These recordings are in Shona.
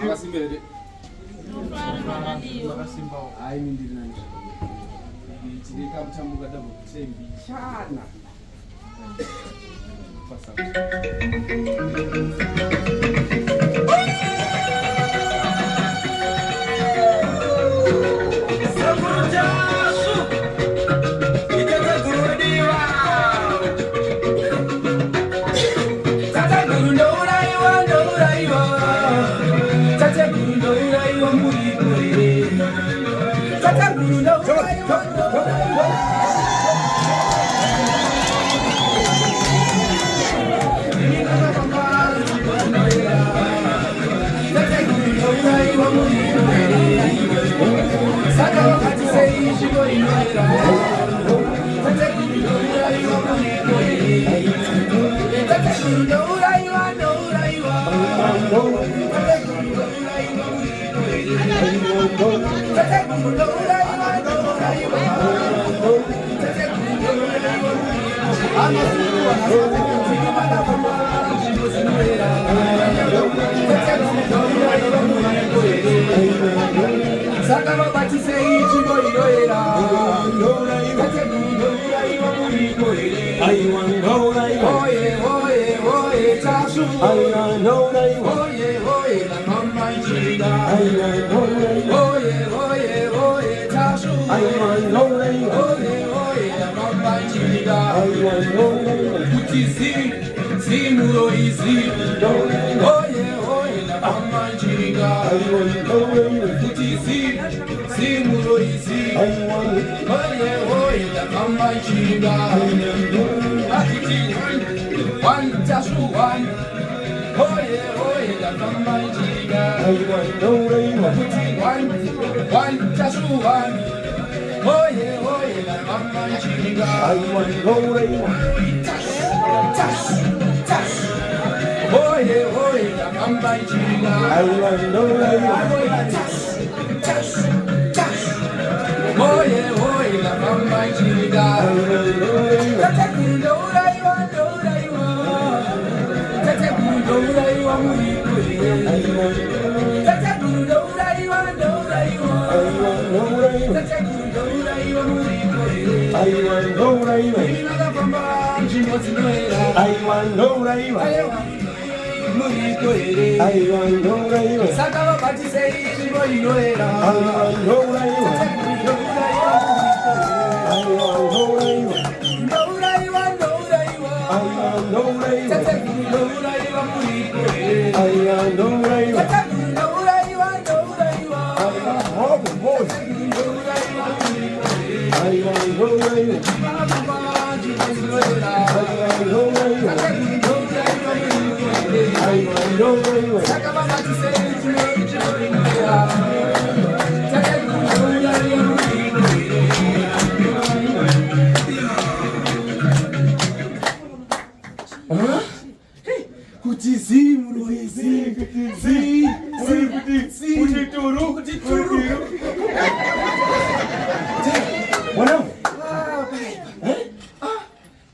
Akasimere. Hayi mindiri nani. Chideka mtambuka double tembi chana. Passa.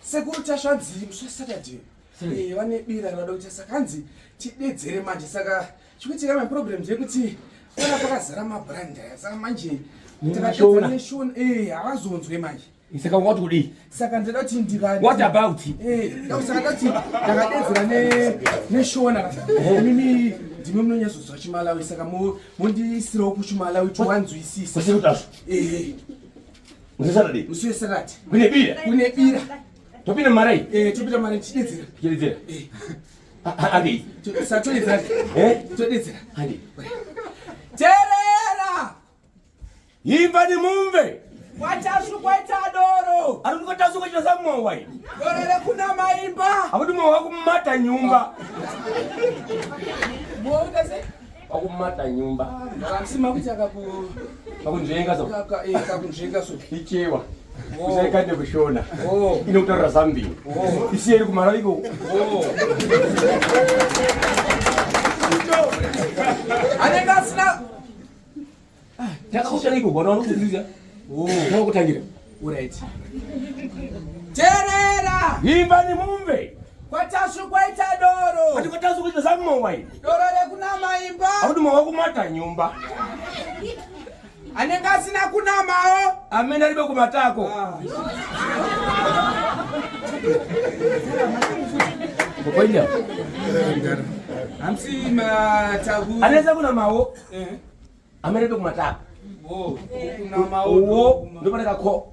Sekuru tashadzi musasatati. Vane bira kana kuti sakanzi tidedzere manje saka chikuitika my problems yekuti ona pakazara mabrand saka manje tikatedzera neshon havazonzwe manje. Saka what would he? Saka ndida kuti ndikati. What about? Saka ndati ndakadedzera neshona. Mimi ndime munonyazozwa chimalawi saka mondisirawo kuchimalawi chiwanzwisisa. Kusikutashu. Musasatade. Musasatade. Kune bira. Kune bira. Topina marai. Topina marai tidedzera. Tidedzera. Adi. Satodedzera. Todedzera. Adi. Terera. Imba ni mumve. Watashu kwaita doro. Arikukotasu kwa chasa mwawai. Dorere kuna maimba. Abudu mwawa kumata nyumba. Mwauta se? Wakumata nyumba. Akamsima kuti akaku. Kakunjenga so. Kakunjenga so. Ichewa. Kuseka ndi kushona. Oh. Inokutarra zambi. Oh. Isiye kumalaiko. Oh. Anenga sina. Takakushaliko bwana unokuziza. Oh. Nakutangira. Alright. Terera. Imba ni mumve. Kwa Tasvu kwaita doro. Ati kwa Tasvu kuita sabu mwa hii. Doro le kuna maimba. Audu mwa kumata nyumba. Anenga sina kuna mao. Amenda libe kumatako. Kukoinja. Amsi matabu. Anaweza kuna mao. Amenda libe kumatako. Oh, kuna mao. Oh, ndo pale kako.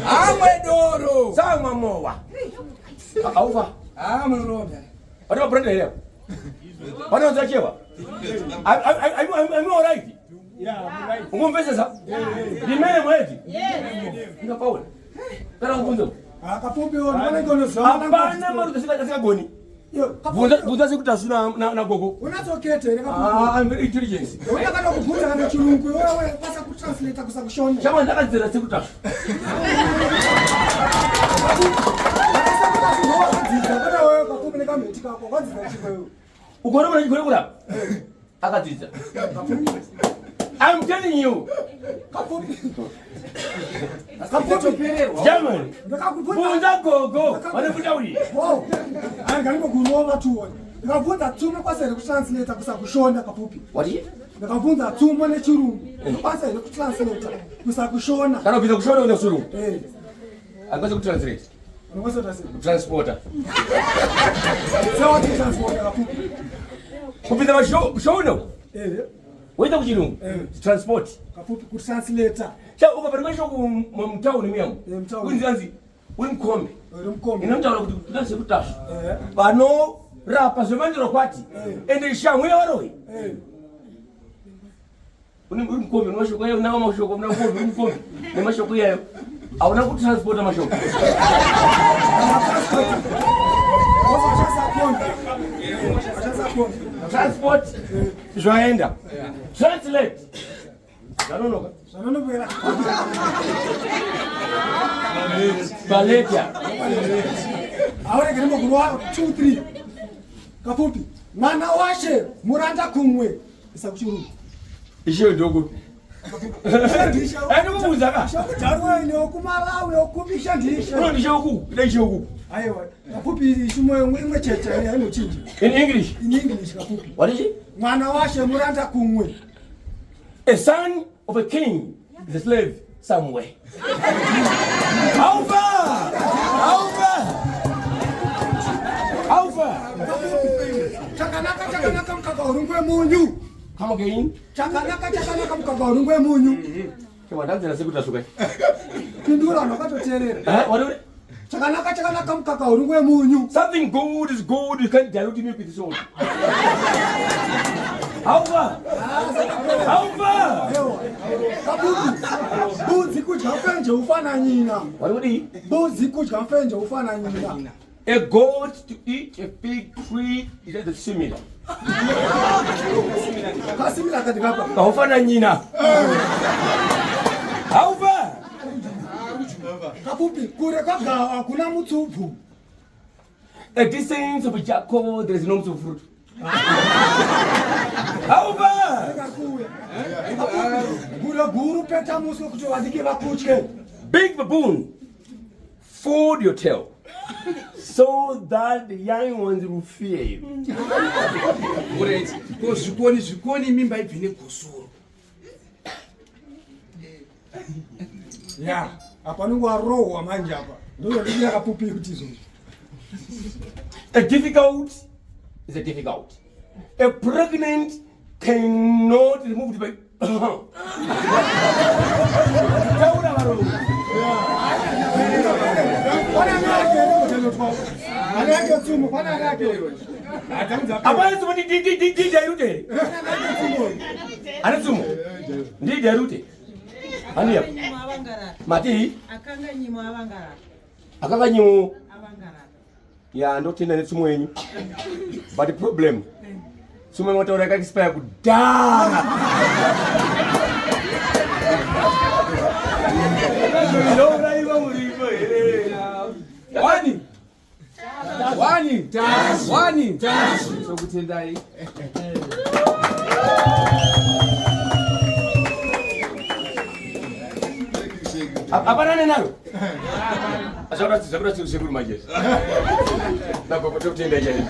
Amwe doro. Sawa mamoa. Aufa. Amwe roda. Watu brenda leo. Watu wanachewa. I'm all right. Yeah, I'm right. Ungomvesa sasa? Dimene mwezi? Nga Paul. Kana ugunzo. Kapfupi unaona ngono zao. Hapana maruta sika goni. Yo, Vuza sikutashu na gogo. unazokete ne kapfupi. I'm very intelligent. Unataka kuvuta kana chirungu wewe pasa kutranslate kusakushona. Chama ndaka zira sikutashu. Kana wewe kapfupi ne kama etika hapo kwanza wewe. Ukona mwana jikole kula. Akatiza. I'm telling you. Kapfupi. German. Vuza gogo. Wanafuta uli. Wow. Angaliko kunoa tu. Ngavunza tume kwasa ile kutranslate kusakushona kapfupi. What is? Ngavunza tume ne chirungu. Kwasa ile kutranslate kusakushona. Kana ukiza kushona una suru. Akwaza kutranslate. Unaweza utasema. Transporter. Sawa transport kapfupi. Kupita mashono. Wenda kuchirungu. Transport. Kapfupi kutranslate. Cha ukapatikana ku mtauni myangu. Kunzanzi ulimkombe. Ulimkombe. Inamtaula kuti tunase kutasha. Bano rapa zomandiro kwati. Ende shamwe waroi. Ulimkombe nomashoko yayo nawo mashoko mna kombe ulimkombe. Nemashoko yayo. Awuna ku transporta mashoko. Transport. Joaenda. Translate. Sanonoka. Sanonoka. Baleta. Ahora queremos kuroa 2 3. Kapfupi. Mwana washe muranda kumwe. Isakuchuru. Ishe ndogo. Endo kubuza ka. Jarwe ni okumalawe okubisha ndisha. Uno ndisha uku, ndisha uku. Ayo. Kapfupi ishimo imwe checha haino chinji. In English. In English kapfupi. What is it? Mwana washe muranda kumwe. A son of a king is a slave somewhere. How far? How far? How far? Chakanaka mkaka urungwe munyu. Come again. Chakanaka mkaka urungwe munyu. Kwa ndanza na siku tasuka. Pindura nakatoterera. What? Chakanaka mkaka urungwe munyu. Something good is good, you can't dilute milk with salt. How far? How far? Kapfupi. Buzi kudya mfenje ufana nyina. What would he? Buzi kudya mfenje ufana nyina. A goat to eat a fig tree is similar. Kasimila katika hapa. Kaufana nyina. How far? Kapfupi kure kagawa kuna mutsupu. A distance of a jackal, there is no fruit. How far? Gura guru peta musko kuti wadike vakutye. Big baboon, fold your tail so that the young ones will fear you. Great. Because zvikoni mimba ibvine kusuru. Ya, apa ningwa roho manje apa. Ndio ndio kapfupi kuti izvo. A difficult is a difficult. A pregnant cannot remove the baby. Apa semua di darute. Ada semua. Di darute. Ani apa? Mati. Akanga nyimu. Ya ndo tena ni semua ini. But the problem. Semua motor mereka expire kudang. Wani. So kutendai. Hapana nalo. Sabra Sekuru majesi. Na kwa kutenda jana.